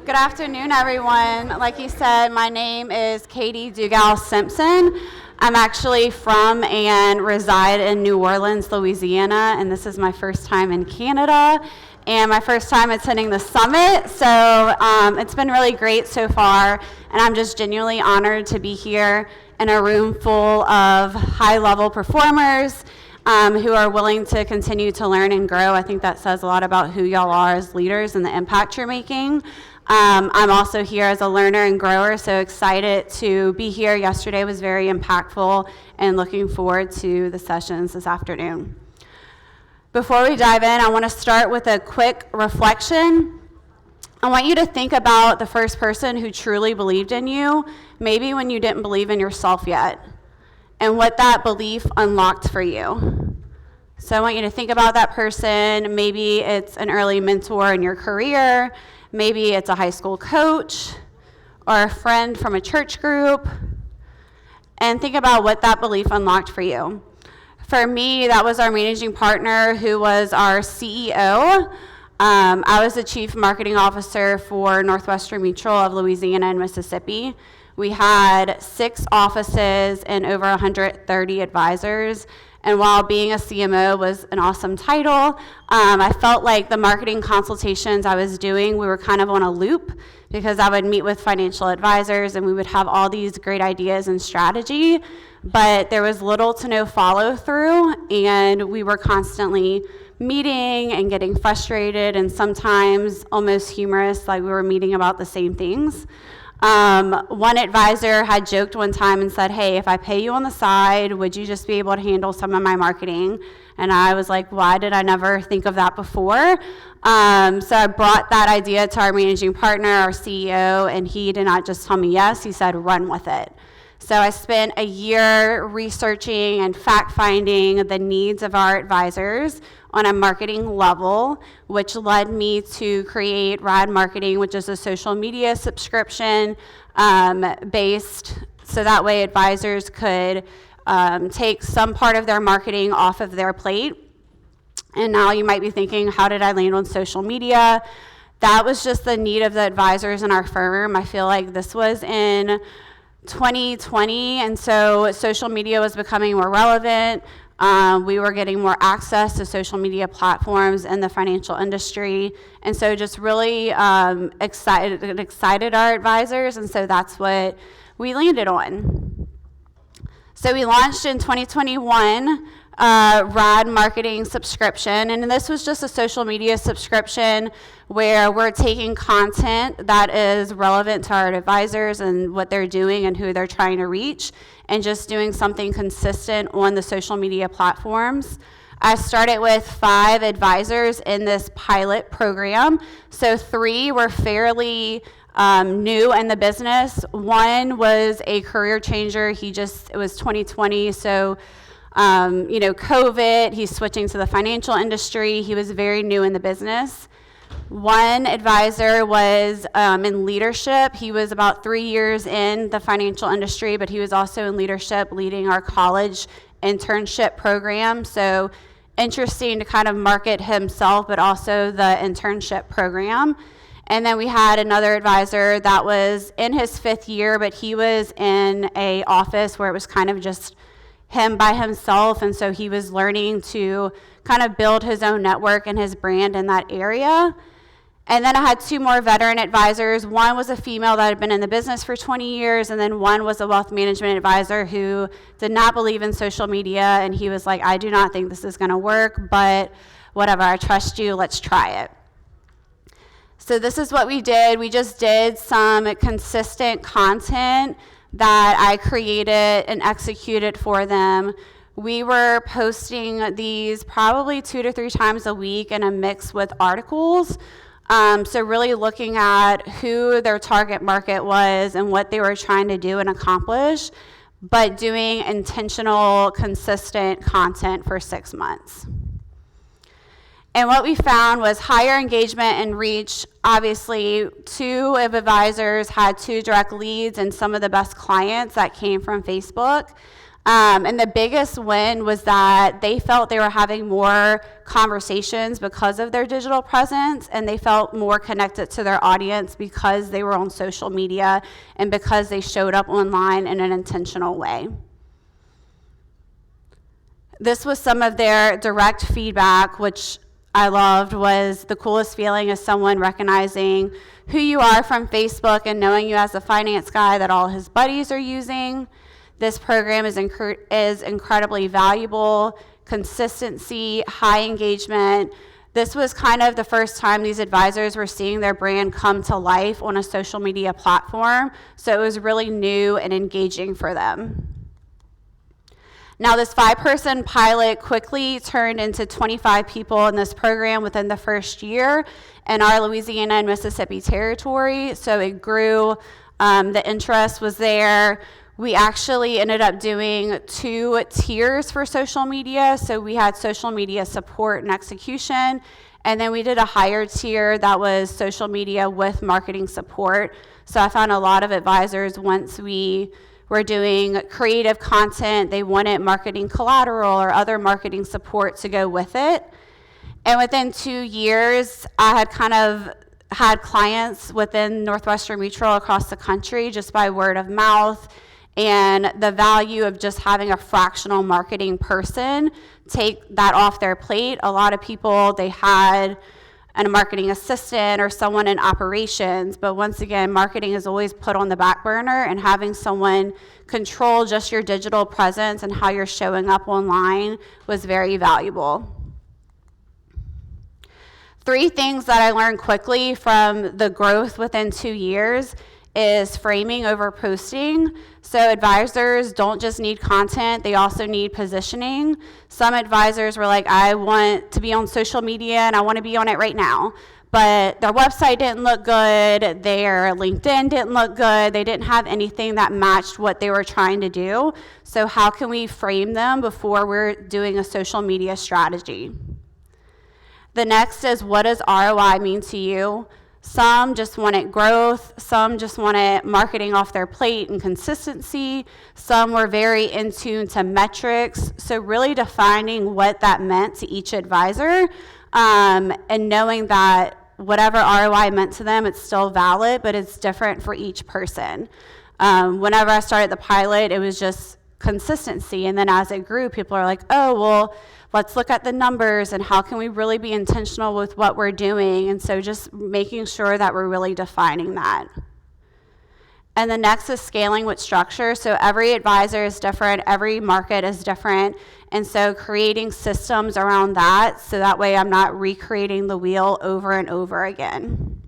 Good afternoon, everyone. Like you said, my name is Katie Dugal Simpson. I'm actually from and reside in New Orleans, Louisiana, and this is my first time in Canada and my first time attending the summit. So it's been really great so far, and I'm just genuinely honored to be here in a room full of high-level performers who are willing to continue to learn and grow. I think that says a lot about who y'all are as leaders and the impact you're making. I'm also here as a learner and grower, so excited to be here. Yesterday was very impactful and looking forward to the sessions this afternoon. Before we dive in, I want to start with a quick reflection. I want you to think about the first person who truly believed in you, maybe when you didn't believe in yourself yet, and what that belief unlocked for you. So I want you to think about that person. Maybe it's an early mentor in your career. Maybe it's a high school coach or a friend from a church group. And think about what that belief unlocked for you. For me, that was our managing partner who was our CEO. I was the chief marketing officer for Northwestern Mutual of Louisiana and Mississippi. We had 6 offices and over 130 advisors. And while being a CMO was an awesome title, I felt like the marketing consultations I was doing, we were kind of on a loop because I would meet with financial advisors and we would have all these great ideas and strategy, but there was little to no follow through, and we were constantly meeting and getting frustrated and sometimes almost humorous, like we were meeting about the same things. One advisor had joked one time and said, "Hey, if I pay you on the side, would you just be able to handle some of my marketing?" And I was like, why did I never think of that before? So I brought that idea to our managing partner, our CEO, and he did not just tell me yes, he said, run with it. So I spent a year researching and fact-finding the needs of our advisors on a marketing level, which led me to create Rad Marketing, which is a social media subscription based, so that way advisors could take some part of their marketing off of their plate. And now you might be thinking, how did I land on social media? That was just the need of the advisors in our firm. I feel like this was in 2020, and so social media was becoming more relevant. We were getting more access to social media platforms in the financial industry, and so just really excited our advisors, and so that's what we landed on. So we launched in 2021 Rad Marketing subscription, and this was just a social media subscription where we're taking content that is relevant to our advisors and what they're doing and who they're trying to reach, and just doing something consistent on the social media platforms. I started with 5 advisors in this pilot program, so 3 were fairly new in the business. One was a career changer. It was 2020, so COVID, he's switching to the financial industry. He was very new in the business. One advisor was in leadership. He was about 3 years in the financial industry, but he was also in leadership, leading our college internship program. So interesting to kind of market himself, but also the internship program. And then we had another advisor that was in his 5th year, but he was in a office where it was kind of just him by himself, and so he was learning to kind of build his own network and his brand in that area. And then I had 2 more veteran advisors. One was a female that had been in the business for 20 years, and then one was a wealth management advisor who did not believe in social media, and he was like, I do not think this is gonna work, but whatever, I trust you, let's try it. So this is what we did. We just did some consistent content that I created and executed for them. We were posting these probably 2 to 3 times a week in a mix with articles. So really looking at who their target market was and what they were trying to do and accomplish, but doing intentional, consistent content for 6 months. And what we found was higher engagement and reach. Obviously, 2 of advisors had 2 direct leads and some of the best clients that came from Facebook. And the biggest win was that they felt they were having more conversations because of their digital presence, and they felt more connected to their audience because they were on social media and because they showed up online in an intentional way. This was some of their direct feedback, which I loved. Was the coolest feeling is someone recognizing who you are from Facebook and knowing you as a finance guy that all his buddies are using. This program is incredibly valuable, consistency, high engagement. This was kind of the first time these advisors were seeing their brand come to life on a social media platform, so it was really new and engaging for them. Now, this 5-person pilot quickly turned into 25 people in this program within the first year in our Louisiana and Mississippi territory, so it grew, the interest was there. We actually ended up doing 2 tiers for social media. So we had social media support and execution, and then we did a higher tier that was social media with marketing support. So I found a lot of advisors, once we were doing creative content, they wanted marketing collateral or other marketing support to go with it. And within 2 years, I had kind of had clients within Northwestern Mutual across the country just by word of mouth, and the value of just having a fractional marketing person take that off their plate. A lot of people, they had a marketing assistant or someone in operations, but once again, marketing is always put on the back burner, and having someone control just your digital presence and how you're showing up online was very valuable. 3 things that I learned quickly from the growth within 2 years is framing over posting. So advisors don't just need content, they also need positioning. Some advisors were like, I want to be on social media and I want to be on it right now. But their website didn't look good, their LinkedIn didn't look good, they didn't have anything that matched what they were trying to do. So how can we frame them before we're doing a social media strategy? The next is, what does ROI mean to you? Some just wanted growth, some just wanted marketing off their plate and consistency, some were very in tune to metrics, so really defining what that meant to each advisor, and knowing that whatever ROI meant to them, it's still valid, but it's different for each person. Whenever I started the pilot, it was just consistency, and then as it grew, people are like, oh, well, let's look at the numbers and how can we really be intentional with what we're doing, and so just making sure that we're really defining that. And the next is scaling with structure. So every advisor is different, every market is different, and so creating systems around that, so that way I'm not recreating the wheel over and over again.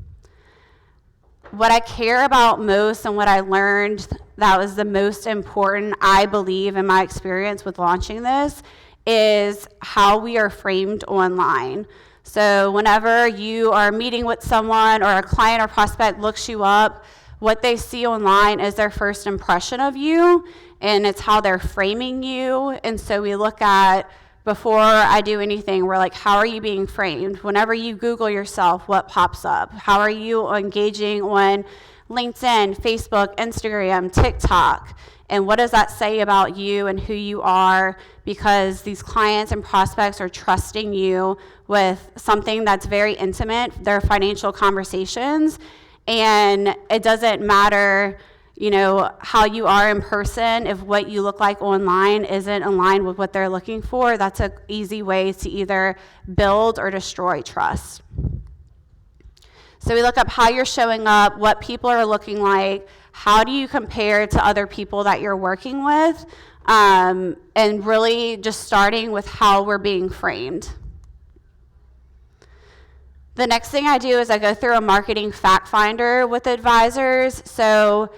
What I care about most and what I learned that was the most important, I believe, in my experience with launching this, is how we are framed online. So whenever you are meeting with someone or a client or prospect looks you up, what they see online is their first impression of you, and it's how they're framing you. And so we look at, before I do anything, we're like, how are you being framed? Whenever you Google yourself, what pops up? How are you engaging on LinkedIn, Facebook, Instagram, TikTok? And what does that say about you and who you are? Because these clients and prospects are trusting you with something that's very intimate, their financial conversations. And it doesn't matter, you know, how you are in person. If what you look like online isn't aligned with what they're looking for, that's an easy way to either build or destroy trust. So we look up how you're showing up, what people are looking like, how do you compare to other people that you're working with, and really just starting with how we're being framed. The next thing I do is I go through a marketing fact finder with advisors. So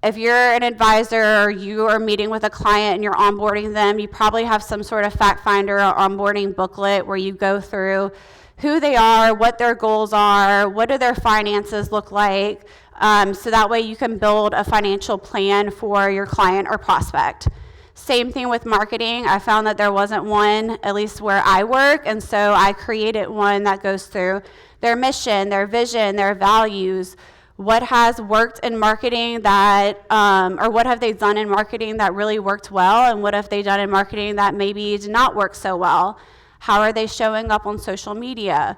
if you're an advisor or you are meeting with a client and you're onboarding them, you probably have some sort of fact finder or onboarding booklet where you go through who they are, what their goals are, what do their finances look like, so that way you can build a financial plan for your client or prospect. Same thing with marketing. I found that there wasn't one, at least where I work, and so I created one that goes through their mission, their vision, their values, What has worked in marketing that, or what have they done in marketing that really worked well, and what have they done in marketing that maybe did not work so well? How are they showing up on social media?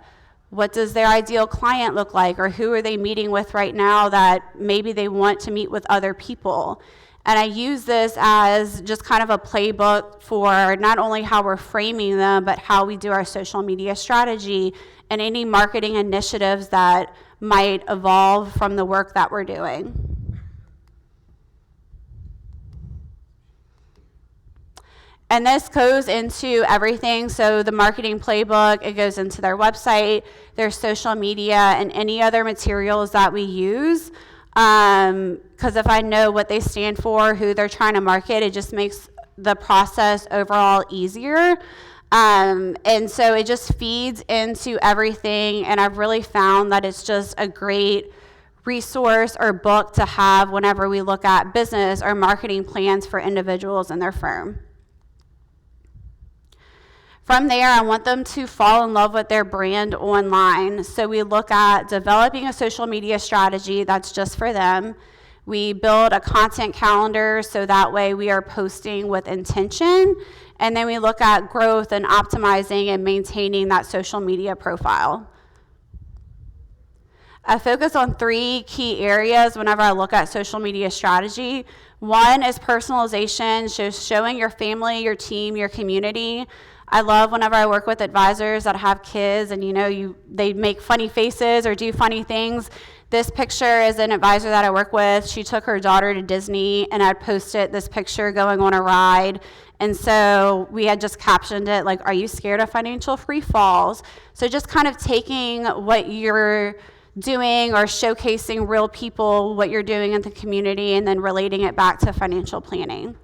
What does their ideal client look like, or who are they meeting with right now that maybe they want to meet with other people? And I use this as just kind of a playbook for not only how we're framing them, but how we do our social media strategy and any marketing initiatives that might evolve from the work that we're doing. And this goes into everything. So the marketing playbook, it goes into their website, their social media, and any other materials that we use. Because if I know what they stand for, who they're trying to market, it just makes the process overall easier. And so it just feeds into everything, and I've really found that it's just a great resource or book to have whenever we look at business or marketing plans for individuals in their firm. From there, I want them to fall in love with their brand online. So we look at developing a social media strategy that's just for them. We build a content calendar so that way we are posting with intention. And then we look at growth and optimizing and maintaining that social media profile. I focus on 3 key areas whenever I look at social media strategy. One is personalization, so showing your family, your team, your community. I love whenever I work with advisors that have kids and they make funny faces or do funny things. This picture is an advisor that I work with. She took her daughter to Disney, and I posted this picture going on a ride. And so we had just captioned it like, "Are you scared of financial free falls?" So just kind of taking what you're doing or showcasing real people, what you're doing in the community, and then relating it back to financial planning.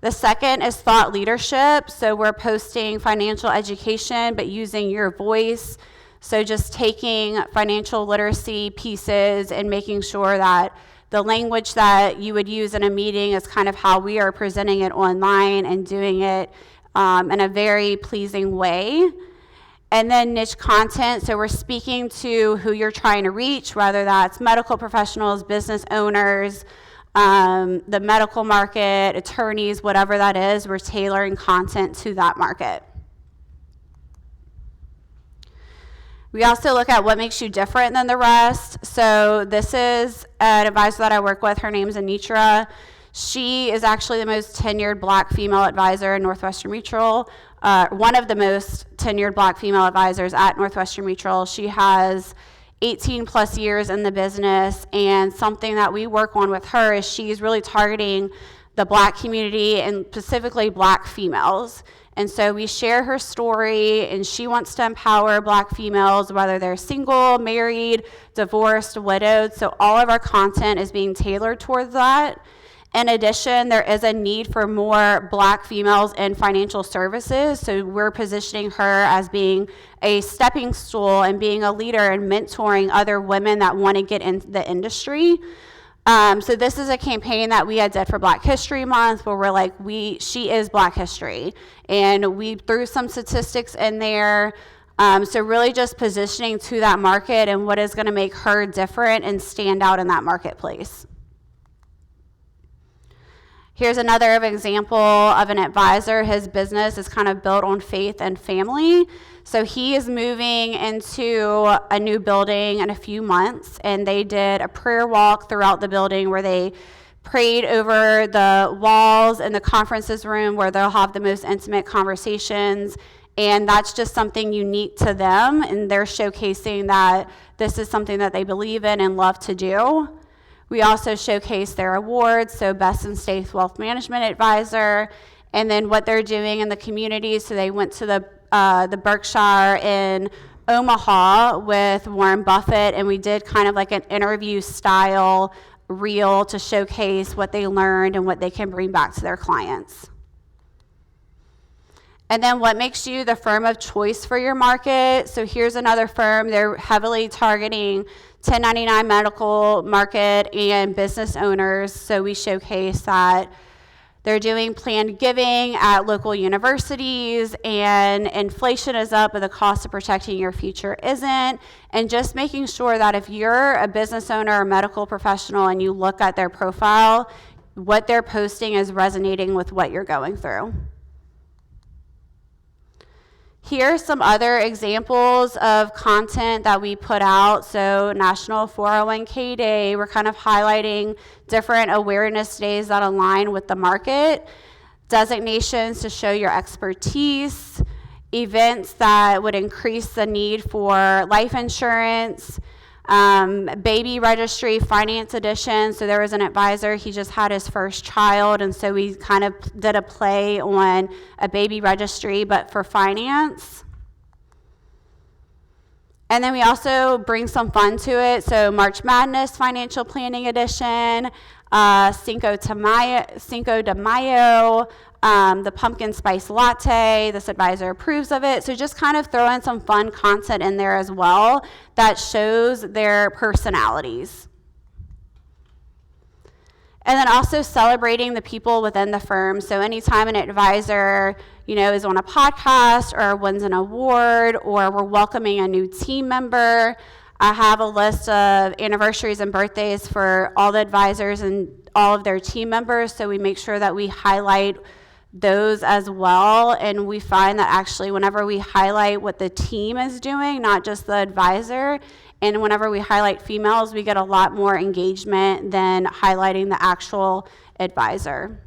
The second is thought leadership. So we're posting financial education, but using your voice. So just taking financial literacy pieces and making sure that the language that you would use in a meeting is kind of how we are presenting it online and doing it in a very pleasing way. And then niche content, so we're speaking to who you're trying to reach, whether that's medical professionals, business owners, the medical market, attorneys, whatever that is, we're tailoring content to that market. We also look at what makes you different than the rest. So this is an advisor that I work with. Her name's Anitra. She is actually the most tenured Black female advisor in Northwestern Mutual, one of the most tenured Black female advisors at Northwestern Mutual. She has 18 plus years in the business, and something that we work on with her is she's really targeting the Black community and specifically Black females. And so we share her story, and she wants to empower Black females, whether they're single, married, divorced, widowed. So all of our content is being tailored towards that. In addition, there is a need for more Black females in financial services, so we're positioning her as being a stepping stool and being a leader and mentoring other women that want to get into the industry. So this is a campaign that we had did for Black History Month, where we're like, she is Black history, and we threw some statistics in there. So really just positioning to that market and what is going to make her different and stand out in that marketplace. Here's another example of an advisor. His business is kind of built on faith and family. So he is moving into a new building in a few months, and they did a prayer walk throughout the building where they prayed over the walls in the conferences room where they'll have the most intimate conversations. And that's just something unique to them, and they're showcasing that this is something that they believe in and love to do. We also showcase their awards, so Best in State Wealth Management Advisor, and then what they're doing in the community. So they went to the Berkshire in Omaha with Warren Buffett, and we did kind of like an interview style reel to showcase what they learned and what they can bring back to their clients. And then what makes you the firm of choice for your market? So here's another firm. They're heavily targeting 1099 medical market and business owners. So we showcase that They're doing planned giving at local universities, and inflation is up, but the cost of protecting your future isn't. And just making sure that if you're a business owner or medical professional and you look at their profile, what they're posting is resonating with what you're going through. Here's some other examples of content that we put out. So National 401k Day, we're kind of highlighting different awareness days that align with the market, designations to show your expertise, events that would increase the need for life insurance, baby registry finance edition. So there was an advisor, he just had his first child, and so we kind of did a play on a baby registry, but for finance. And then we also bring some fun to it. So March Madness Financial Planning Edition, Cinco de Mayo, the pumpkin spice latte, this advisor approves of it. So just kind of throw in some fun content in there as well that shows their personalities. And then also celebrating the people within the firm. So anytime an advisor, is on a podcast or wins an award or we're welcoming a new team member, I have a list of anniversaries and birthdays for all the advisors and all of their team members. So we make sure that we highlight those as well. And we find that actually whenever we highlight what the team is doing, not just the advisor, and whenever we highlight females, we get a lot more engagement than highlighting the actual advisor.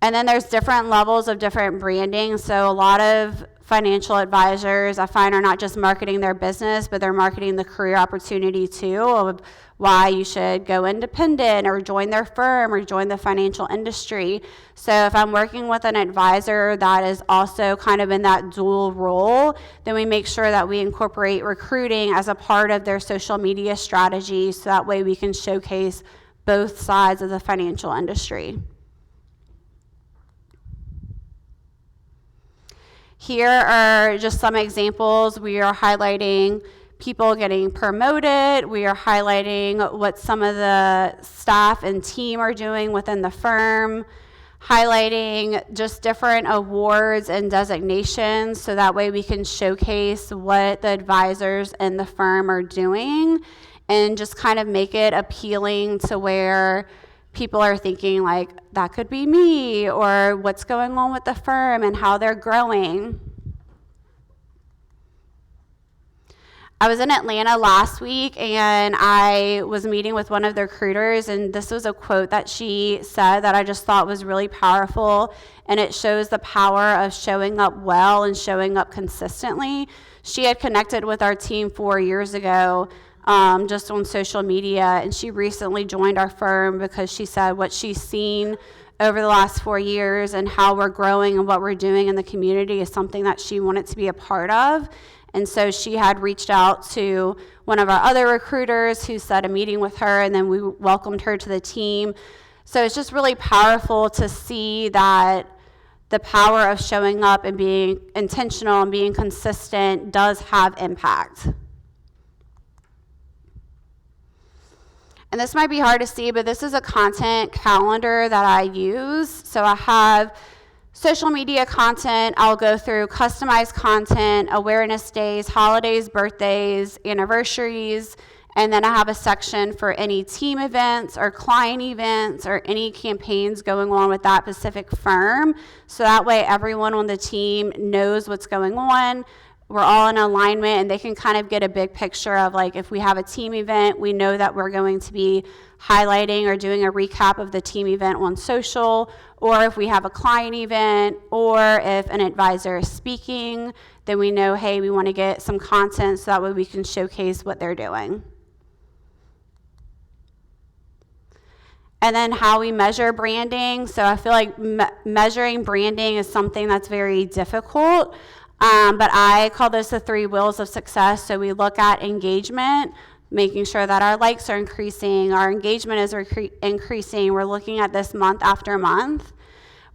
And then there's different levels of different branding. So a lot of financial advisors I find are not just marketing their business, but they're marketing the career opportunity too, of why you should go independent or join their firm or join the financial industry. So if I'm working with an advisor that is also kind of in that dual role, then we make sure that we incorporate recruiting as a part of their social media strategy, so that way we can showcase both sides of the financial industry. Here are just some examples. We are highlighting people getting promoted. We are highlighting what some of the staff and team are doing within the firm, highlighting just different awards and designations, so that way we can showcase what the advisors in the firm are doing and just kind of make it appealing to where people are thinking like, that could be me, or what's going on with the firm and how they're growing. I was in Atlanta last week and I was meeting with one of the recruiters, and this was a quote that she said that I just thought was really powerful, and it shows the power of showing up well and showing up consistently. She had connected with our team 4 years ago, just on social media, and she recently joined our firm because she said what she's seen over the last 4 years and how we're growing and what we're doing in the community is something that she wanted to be a part of. And so she had reached out to one of our other recruiters who set a meeting with her, and then we welcomed her to the team. So it's just really powerful to see that the power of showing up and being intentional and being consistent does have impact. And this might be hard to see, but this is a content calendar that I use. So I have social media content. I'll go through customized content, awareness days, holidays, birthdays, anniversaries, and then I have a section for any team events or client events or any campaigns going on with that specific firm. So that way everyone on the team knows what's going on. We're all in alignment, and they can kind of get a big picture of, like, if we have a team event, we know that we're going to be highlighting or doing a recap of the team event on social, or if we have a client event, or if an advisor is speaking, then we know, hey, we want to get some content so that way we can showcase what they're doing. And then how we measure branding. So I feel like measuring branding is something that's very difficult. But I call this the 3 wheels of success. So we look at engagement, making sure that our likes are increasing, our engagement is increasing. We're looking at this month after month.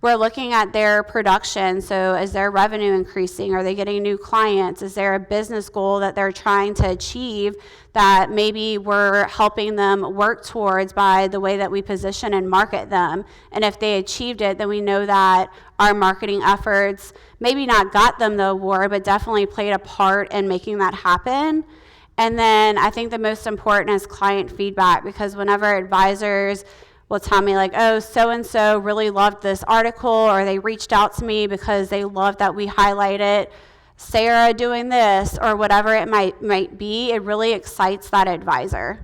We're looking at their production. So is their revenue increasing? Are they getting new clients? Is there a business goal that they're trying to achieve that maybe we're helping them work towards by the way that we position and market them? And if they achieved it, then we know that our marketing efforts maybe not got them the award, but definitely played a part in making that happen. And then I think the most important is client feedback, because whenever advisors will tell me like, oh, so-and-so really loved this article, or they reached out to me because they loved that we highlighted Sarah doing this, or whatever it might be, it really excites that advisor.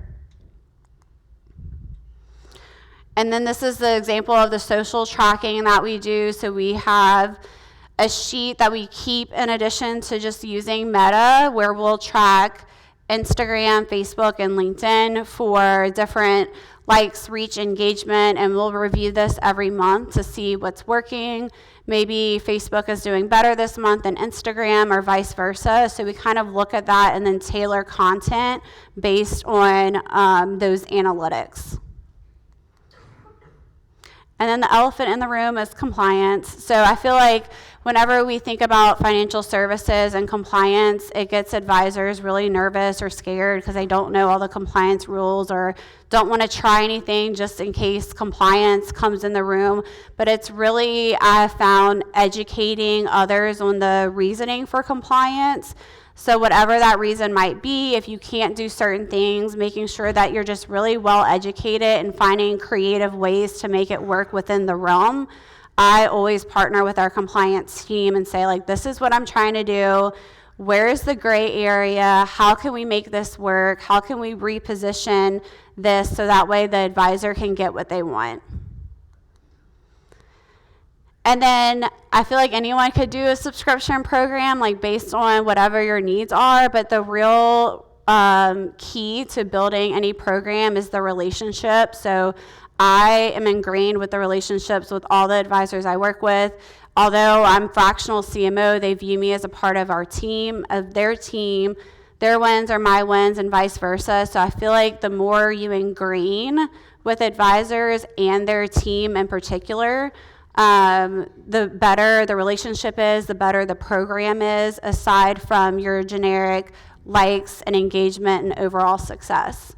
And then this is the example of the social tracking that we do. So we have a sheet that we keep in addition to just using Meta, where we'll track Instagram, Facebook, and LinkedIn for different likes, reach, engagement, and we'll review this every month to see what's working. Maybe Facebook is doing better this month than Instagram, or vice versa. So we kind of look at that and then tailor content based on those analytics. And then the elephant in the room is compliance. So I feel like whenever we think about financial services and compliance, it gets advisors really nervous or scared because they don't know all the compliance rules or don't want to try anything just in case compliance comes in the room. But it's really, I found, educating others on the reasoning for compliance. So whatever that reason might be, if you can't do certain things, making sure that you're just really well educated and finding creative ways to make it work within the realm. I always partner with our compliance team and say, like, this is what I'm trying to do. Where's the gray area? How can we make this work? How can we reposition this so that way the advisor can get what they want? And then I feel like anyone could do a subscription program, like based on whatever your needs are, but the real key to building any program is the relationship. So I am ingrained with the relationships with all the advisors I work with. Although I'm fractional CMO, they view me as a part of our team, of their team. Their wins are my wins and vice versa. So I feel like the more you ingrain with advisors and their team in particular, the better the relationship is, the better the program is, aside from your generic likes and engagement and overall success.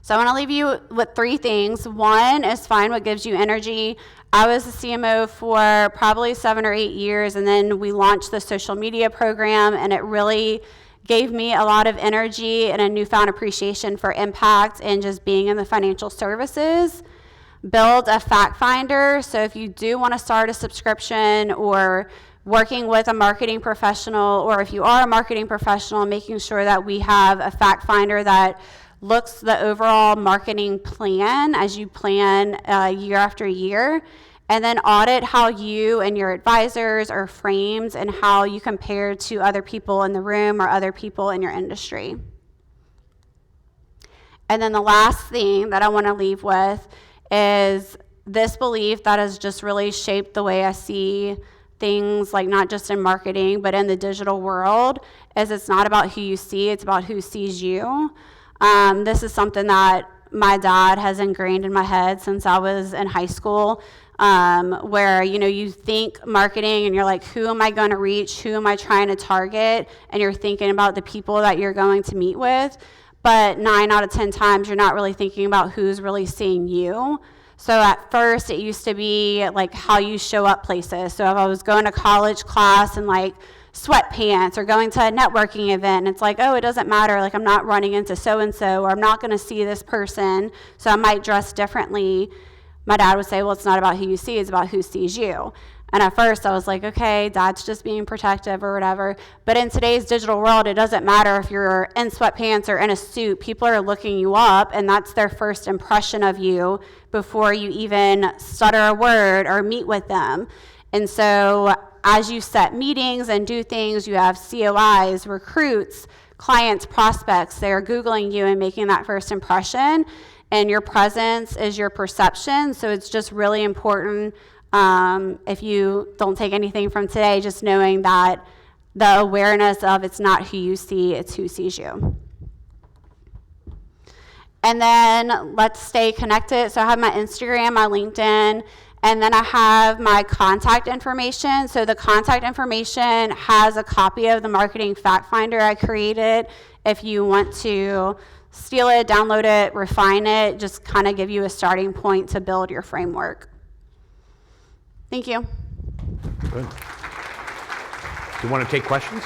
So I want to leave you with 3 things. One is find what gives you energy. I was a CMO for probably 7 or 8 years, and then we launched the social media program, and it really gave me a lot of energy and a newfound appreciation for impact and just being in the financial services. Build a fact finder. So if you do want to start a subscription or working with a marketing professional, or if you are a marketing professional, making sure that we have a fact finder that looks the overall marketing plan as you plan year after year, and then audit how you and your advisors are framed and how you compare to other people in the room or other people in your industry. And then the last thing that I want to leave with is this belief that has just really shaped the way I see things, like not just in marketing, but in the digital world, is it's not about who you see, it's about who sees you. This is something that my dad has ingrained in my head since I was in high school, where, you think marketing and you're like, who am I going to reach? Who am I trying to target? And you're thinking about the people that you're going to meet with. But 9 out of 10 times, you're not really thinking about who's really seeing you. So at first, it used to be like how you show up places. So if I was going to college class in like sweatpants or going to a networking event, it's like, oh, it doesn't matter. Like, I'm not running into so-and-so, or I'm not going to see this person, so I might dress differently. My dad would say, well, it's not about who you see, it's about who sees you. And at first I was like, okay, Dad's just being protective or whatever. But in today's digital world, it doesn't matter if you're in sweatpants or in a suit. People are looking you up, and that's their first impression of you before you even stutter a word or meet with them. And so as you set meetings and do things, you have COIs, recruits, clients, prospects. They're Googling you and making that first impression. And your presence is your perception. So it's just really important, if you don't take anything from today, just knowing that the awareness of it's not who you see, it's who sees you. And then let's stay connected. So I have my Instagram, my LinkedIn, and then I have my contact information. So the contact information has a copy of the marketing fact finder I created. If you want to steal it, download it, refine it, just kind of give you a starting point to build your framework. Thank you. Good. Do you want to take questions?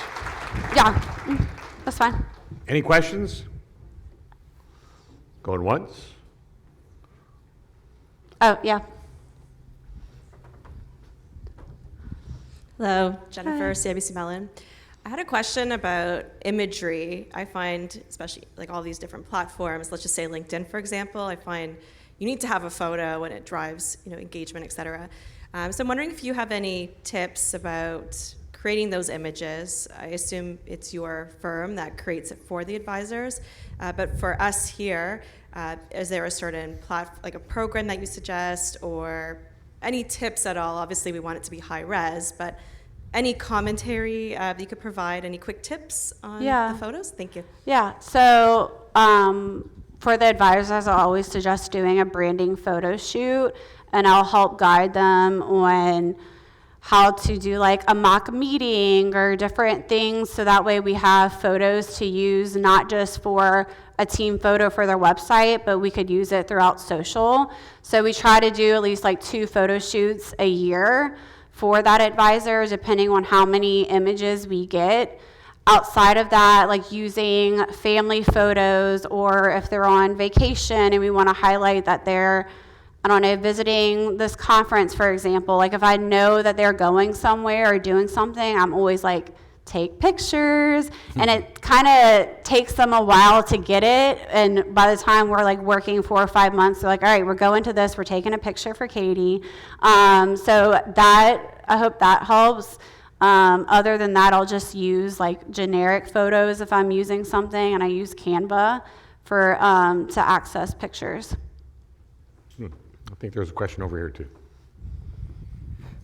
Yeah, that's fine. Any questions? Going once? Oh, yeah. Hello, Jennifer, CIBC Mellon. I had a question about imagery. I find, especially like all these different platforms, let's just say LinkedIn, for example, I find you need to have a photo and it drives, engagement, et cetera. So I'm wondering if you have any tips about creating those images. I assume it's your firm that creates it for the advisors, but for us here, is there a certain like a program that you suggest, or any tips at all? Obviously, we want it to be high res, but any commentary that you could provide, any quick tips on the photos? Thank you. Yeah, so for the advisors, I always suggest doing a branding photo shoot, and I'll help guide them on how to do like a mock meeting or different things, so that way we have photos to use, not just for a team photo for their website, but we could use it throughout social. So we try to do at least like 2 photo shoots a year for that advisor, depending on how many images we get. Outside of that, like using family photos, or if they're on vacation and we want to highlight that they're, I don't know, visiting this conference, for example. Like if I know that they're going somewhere or doing something, I'm always like, take pictures. And it kind of takes them a while to get it. And by the time we're like working 4 or 5 months, they're like, all right, we're going to this, we're taking a picture for Katie. So that, I hope that helps. Other than that, I'll just use like generic photos if I'm using something, and I use Canva for to access pictures. I think there's a question over here too.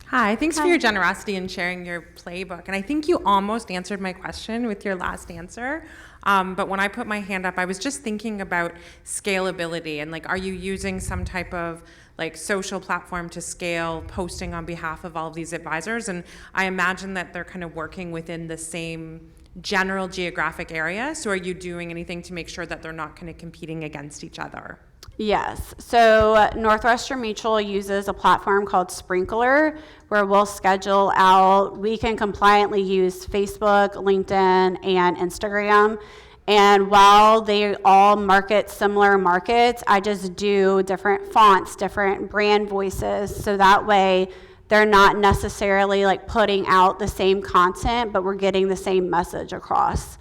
Hi, thanks for your generosity in sharing your playbook. And I think you almost answered my question with your last answer. But when I put my hand up, I was just thinking about scalability, and like, are you using some type of like social platform to scale posting on behalf of all of these advisors? And I imagine that they're kind of working within the same general geographic area. So are you doing anything to make sure that they're not kind of competing against each other? Yes. So Northwestern Mutual uses a platform called Sprinkler, where we'll schedule out, we can compliantly use Facebook, LinkedIn, and Instagram. And while they all market similar markets, I just do different fonts, different brand voices, so that way they're not necessarily like putting out the same content, but we're getting the same message across.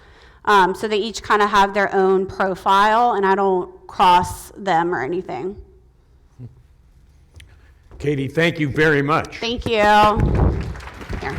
So they each kind of have their own profile, and I don't cross them or anything. Katie, thank you very much. Thank you. Here.